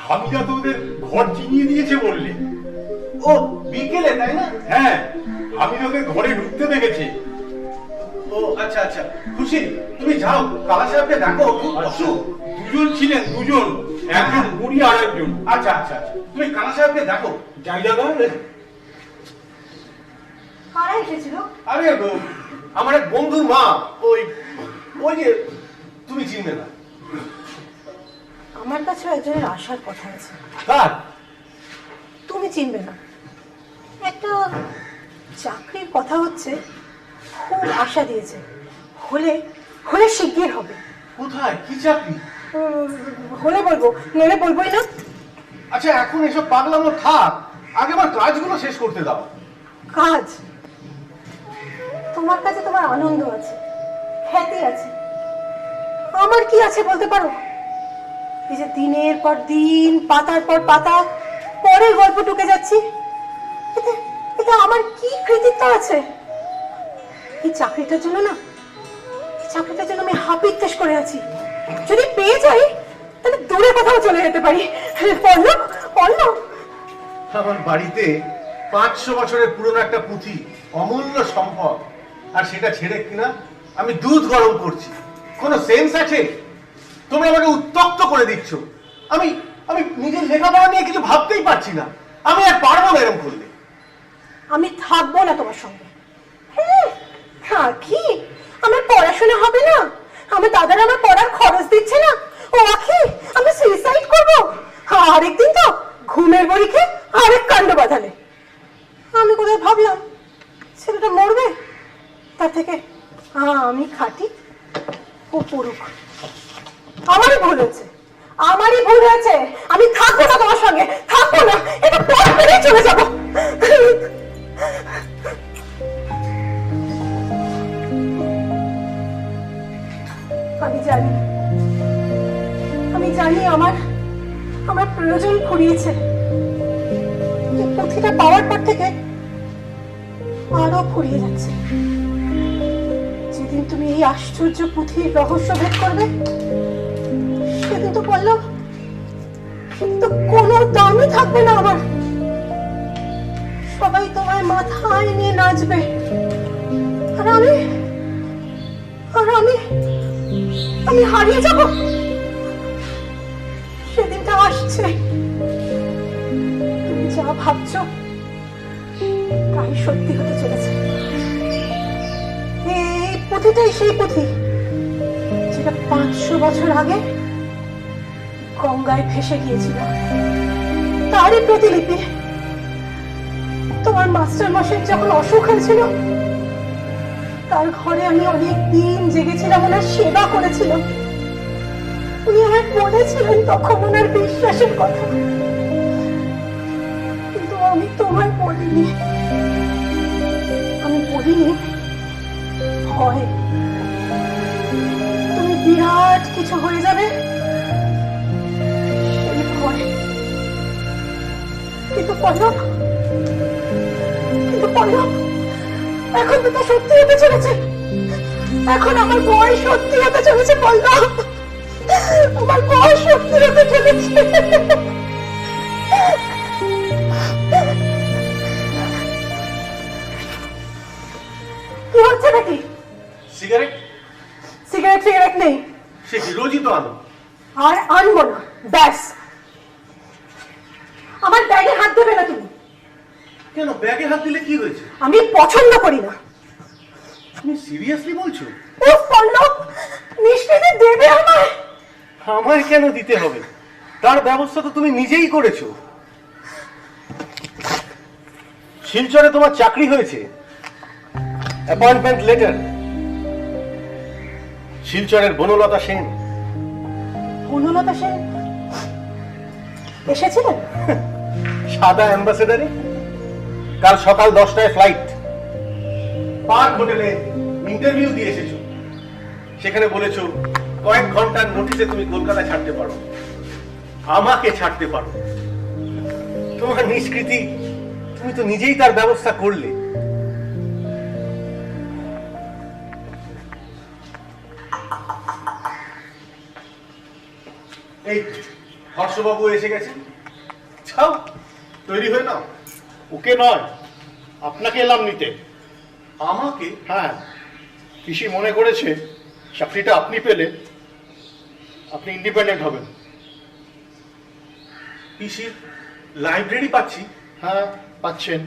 হামিদা তো ওদের ঘর চিনিয়ে দিয়েছে বললে। ও বিকেলে, তাই না? হ্যাঁ, আমি ওদের ঘরে ঢুকতে দেখেছি। ও আচ্ছা আচ্ছা, খুশি তুমি যাও, কালা সাহেবকে ডাকো, খুব অসুখ। দুজন ছিলেন, দুজন, একজন বুড়ি আর একজন। আচ্ছা আচ্ছা, তুমি কালা সাহেবকে দেখো। যাই দাদা। কারা এসেছিল? আরে আমার এক বন্ধুর মা, ওই ওই যে, তুমি চিনবে না। আমার কাছে একজনের আসার কথা আছে। কার? তুমি চিনবে না। একটা চাকরির কথা হচ্ছে, খুব আশা দিয়েছে, হলে হলে শিগগির হবে। কোথায়, কি চাকরি? হলে বলবো, নইলে বলবোই না। আচ্ছা এখন এসব পাগলামো থাক, আগে আমার কাজগুলো শেষ করতে দাও। কাজ? তোমার কাছে তোমার আনন্দ আছে, খ্যাতি আছে, আমার কি আছে বলতে পারো? এই যে দিনের পর দিন, পাতার পর পাতা পরের গল্প ঢুকে যাচ্ছি, এতে আমার কি কৃতিত্ব আছে? এই চাকরিটার জন্য না, এই চাকরিটার জন্য আমি হাপিত্তেশ করে আছি। যদি পেয়ে যাই তাহলে দূরে কোথাও চলে যেতে পারি। পড়লো পড়লো আমার বাড়িতে 500 বছরের পুরনো একটা পুঁথি, অমূল্য সম্পদ, আর সেটা ছেড়ে কিনা আমি দুধ গরম করছি। কোনো সেন্স আছে? তোমরা আমাকে উত্তক্ত করে দিচ্ছ। আমি আমি নিজের লেখাপড়া নিয়ে কিছু ভাবতেই পারছি না। আমি আর পারবো না এরকম করলে। আমি থাকবো না তোমার সঙ্গে। হ্যাঁ থাকি, আমার পড়াশোনা হবে না? আমার দাদারা আমার পড়ার খরচ দিচ্ছে না? ও আখি আমি সুইসাইড করবো? আরেকদিন তো ঘুমের বড়ি খেয়ে আরেক কাণ্ড বাঁধালে। আমি কোথায় ভাবলাম ছেলেটা মরবে, তার থেকে আমি খাটি, ও পড়ুক। আমারই ভুল হয়েছে, আমারই ভুল হয়েছে। আমি থাকবো না তোমার সঙ্গে, থাকবো না। এটা পথ পেরিয়ে চলে যাবো। আমি জানি, আমি জানি আমার আমার প্রয়োজন ফুরিয়েছে। এই পুঁথিটা পাওয়ার পর থেকে আরো ফুরিয়ে যাচ্ছে। যেদিন তুমি এই আশ্চর্য পুঁথির রহস্য ভেদ করবে সেদিন তো বললো, কিন্তু কোনো দামই থাকবে না আমার। সবাই তোমায় মাথায় নিয়ে নাচবে, আর আমি আমি হারিয়ে যাব। সেদিনটা আসছে। তুমি যা ভাবছো তাই সত্যি হতে চলেছে। এই পুঁথিটাই সেই পুঁথি যেটা 500 বছর আগে গঙ্গায় ভেসে গিয়েছিল। তারই প্রতিলিপি। তোমার মাস্টার মশাই যখন অসুখ হয়েছিল, তার ঘরে আমি অনেক দিন জেগেছিলাম, ওনার সেবা করেছিলাম। উনি আমায় বলেছিলেন তখন ওনার বিশ্বাসের কথা, কিন্তু আমি তোমায় বলিনি। আমি বলিনি ভয়, তুমি বিরাট কিছু হয়ে যাবে সেই ভয়। কিন্তু পল্লব, এখন তো তা সত্যি হতে চলেছে। এখন আমার বয়স সত্যি হতে চলেছে পল্লব, আমার বয়স সত্যি হতে চলেছে। কি হচ্ছে নাকি? সিগারেট? সিগারেট নেই। সে কি রোজই তো আনো? আর আনবো না, ব্যাস। আমার ব্যাগে হাত দেবে না তুমি। কেন ব্যাগে হাত দিলে কি হয়েছে? আমি পছন্দ করি না। তুমি সিরিয়াসলি বলছো? ও পল্লব, নিশ্চিত দেবে আমায়? আমায় কেন দিতে হবে? তার ব্যবস্থা তো তুমি নিজেই করেছো। শিলচরে তোমার চাকরি হয়েছে, অ্যাপয়েন্টমেন্ট লেটার। শিলচরের বনলতা সেন। বনলতা সেন এসেছিলেন? সাদা অ্যাম্বাসেডারে। কাল সকাল 10টায় ফ্লাইট। পার্ক হোটেলে ইন্টারভিউ দিয়ে এসেছো। সেখানে বলেছো কয়েক ঘন্টার নোটিসে তুমি কলকাতা ছাড়তে পারো, আমাকে ছাড়তে পারো। তোমার নিষ্কৃতি, তুমি তো নিজেই তার ব্যবস্থা করলে। এই হর্ষবাবু এসে গেছেন, যাও তৈরি হয়ে নাও। ওকে নয়, আপনাকে এলাম নিতে। আমাকে? হ্যাঁ, পিসি মনে করেছে চাকরিটা আপনি পেলে আপনি ইন্ডিপেন্ডেন্ট হবেন। পিসির লাইব্রেরি পাচ্ছি? হ্যাঁ পাচ্ছেন।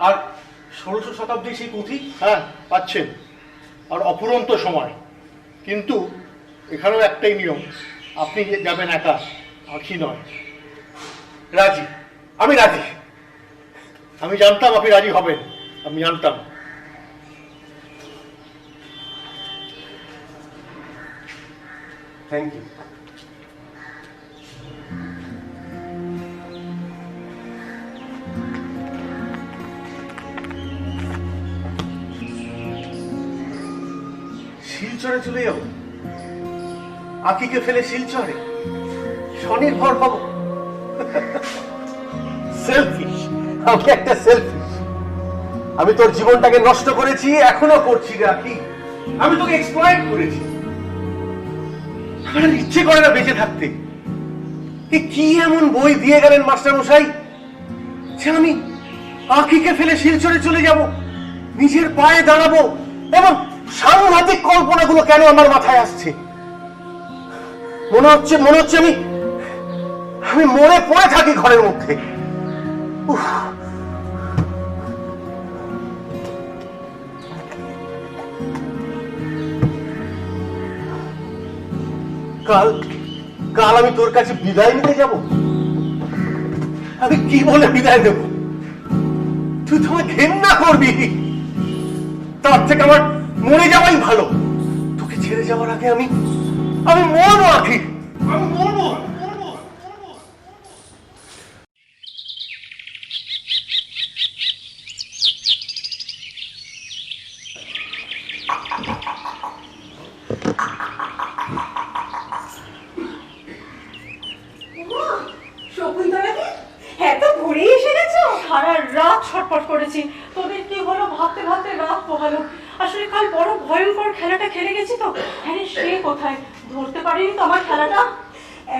আর 16শ শতাব্দীর সেই পুঁথি? হ্যাঁ পাচ্ছেন, আর অফুরন্ত সময়। কিন্তু এখানেও একটাই নিয়ম, আপনি যাবেন একা, আখি নয়। রাজি, আমি রাজি। আমি জানতাম আপনি রাজি হবেন, আমি জানতাম। Thank you. শিলচরে চলে যাবো? আকিকে ফেলে শিলচরে স্বনির্ভর হব? সেলফিশ, আমি একটা সেলফিশ। আমি তোর জীবনটাকে নষ্ট করেছি, এখনো করছি রে আখি। আমি তোকে এক্সপ্লয়েট করেছি। আমার আর ইচ্ছে করে না বেঁচে থাকতে। কি এমন বই দিয়ে গেলেন মাস্টার মশাই যে আমি আখিকে ফেলে শিলচরে চলে যাব, নিজের পায়ে দাঁড়াবো? এবং সাংঘাতিক কল্পনাগুলো কেন আমার মাথায় আসছে? মনে হচ্ছে আমি মরে পড়ে থাকি ঘরের মধ্যে। উফ। কাল কাল আমি তোর কাছে বিদায় নিতে যাব। আমি কি বলে বিদায় নেব? তুই তো আমায় ঘেন্না করবি। তার থেকে আমার মরে যাওয়াই ভালো। তোকে ছেড়ে যাওয়ার আগে আমি মরবো আখি, আমি মরবো। শকুন্তলাকে এত ভোরে এসে গেছো? সারা রাত ছটফট করেছি, তোদের কি হলো ভাবতে ভাবতে রাত পোহালো। আসলে কাল বড় ভয়ঙ্কর খেলাটা খেলে গেছি তো। আরে সে কোথায়, ধরতে পারিনি তো আমার খেলাটা।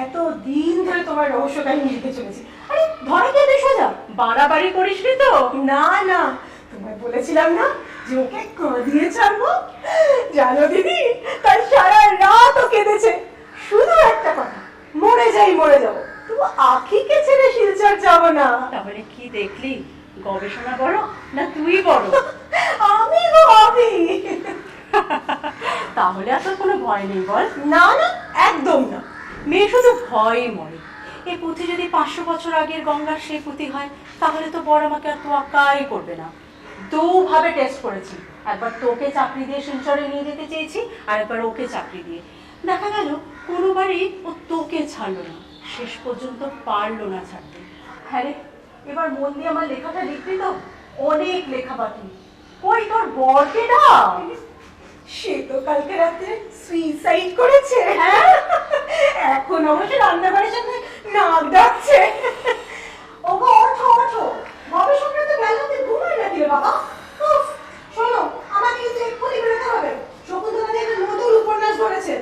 এত দিন ধরে তোমার রহস্য কাহিনী লিখে চলেছি। আরে ধরে কে তুই সোজা? বাড়াবাড়ি করিসনি তো? না না, তোমায় বলেছিলাম না যে ওকে কাঁদিয়ে ছাড়বো। জানো দিদি, তাই সারা রাত ও কেঁদেছে। শুধু একটা কথা, মরে যাবো, তবু আখিকে ছেড়ে শিলচর যাবো না। তাহলে কি দেখলি, গবেষণা বড় না তুই বড়? আমি তাহলে আর তোর কোনো ভয় নেই বল? না না, একদম না। মেয়ে শুধু ভয়ই মরে। এই পুঁথি যদি 500 বছর আগের গঙ্গার সেই পুঁথি হয়, তাহলে তো বড় আমাকে আর তোয়াক্কাই করবে না। দুভাবে টেস্ট করেছি, একবার তোকে চাকরি দিয়ে শিলচরে নিয়ে যেতে চেয়েছি, আর একবার ওকে চাকরি দিয়ে। দেখা গেল কোনোবারই ও তোকে ছাড়লো না, শেষ পর্যন্ত পারলো না ছাড়তে। হ্যাঁ রে, এবার মন দিয়ে আমার লেখাটা লিখবি তো? অনেক লেখা বাকি। ওই তোর বরকে না, সে তো কালকে রাতে সুইসাইড করেছে। হ্যাঁ, এখন অবশ্য রান্নাঘরের সামনে নাক ডাকছে। ওগো ওঠো, গবেষণা তো বেলাতে ঘুমায় না দিলে বাবা। উফ, শোনো, আমাকে কিন্তু এক্ষুনি বেরোতে হবে। শকুন্তলা দেবী নতুন উপন্যাস ধরেছেন।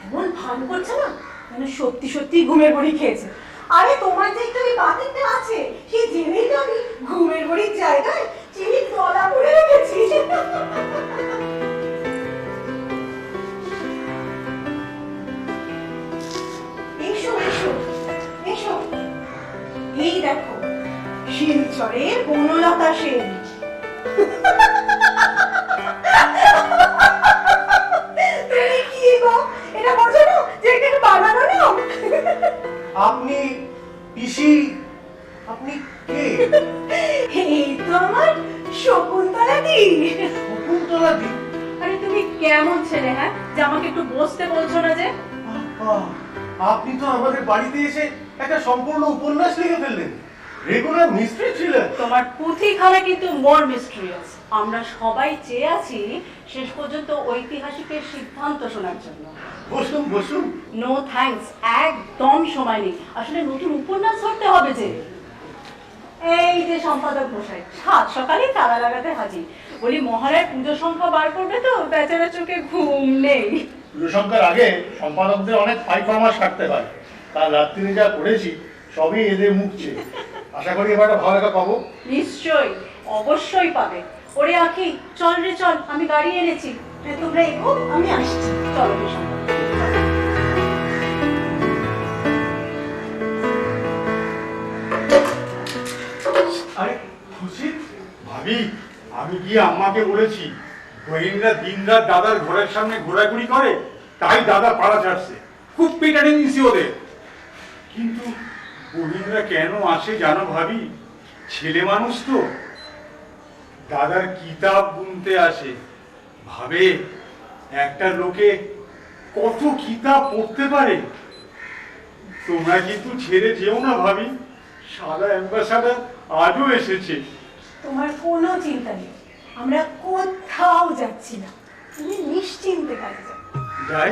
এমন ভান করছে না মানে সত্যি সত্যি ঘুমের বড়ি খেয়েছে। আরে তোমার যে একটু বাতিতে আছে, সেই জেনেই তো আমি ঘুমের বড়ির জায়গায় চিনি তলা করে রেখেছি। এসো, এই দেখো, শিলচরে বনলতা সেন। তুমি কি গো, এটা বোঝো না যে এটা বানানো না? আপনি পিসি, আপনি কে? এই তো আমার শকুন্তলা দি। শকুন্তলা দি? আরে তুমি কেমন ছেলে, হ্যাঁ, যে আমাকে একটু বসতে বলছো না যে? আপনি তো আমাদের বাড়িতে এসে একটা সম্পূর্ণ উপন্যাস লিখে ফেললেন। রেগুলার মিস্ট্রি ছিলেন। তোমার পুঁথিখানা কিন্তু মোর মিস্ট্রিয়াস। আমরা সবাই চেয়ে আছি শেষ পর্যন্ত ঐতিহাসিকের সিদ্ধান্ত শোনার জন্য। বসুন। নো থ্যাঙ্কস, একদম সময় নেই। আসলে নতুন উপন্যাস ধরতে হবে যে। এই যে সম্পাদক মশাই, সাত সকালে তালা লাগাতে হাজির। বলি মহারায় পুজো সংখ্যা বার করবে তো, বেচারা চোখে ঘুম নেই। পুজো সংখ্যার আগে সম্পাদকদের অনেক পারফরমেন্স কাটতে হয়। কাল রাত্রিরে যা করেছি সবই এদের মুখছে। আশা করি এবার একটা ভালো লেখা পাবো। নিশ্চয়ই, অবশ্যই পাবে। ওরে আখি, চল রে চল, আমি গাড়ি এনেছি। তোমরা এগো, আমি আসছি। চলো রে সম্পাদক। আরে খুশি ভাবি, আমি গিয়ে আম্মাকে বলেছি বহিনরা দিনরাত দাদার ঘরের সামনে ঘোরাঘুরি করে, তাই দাদা পাড়া ছাড়ছে। খুব পিটানি দিয়েছি ওদের। কিন্তু বহিনরা কেন আসে জানো ভাবি? ছেলে মানুষ তো, দাদার কিতাব বুনতে আসে। ভাবে একটা লোকে কত কিতাব পড়তে পারে। তোমরা কিন্তু ছেড়ে যেও না ভাবি, সাদা অ্যাম্বাসাডার আজও এসেছে। তোমার কোনো চিন্তা নেই, আমরা কোথাও যাচ্ছি না। তুমি নিশ্চিন্তে কাজে যাও। যাই।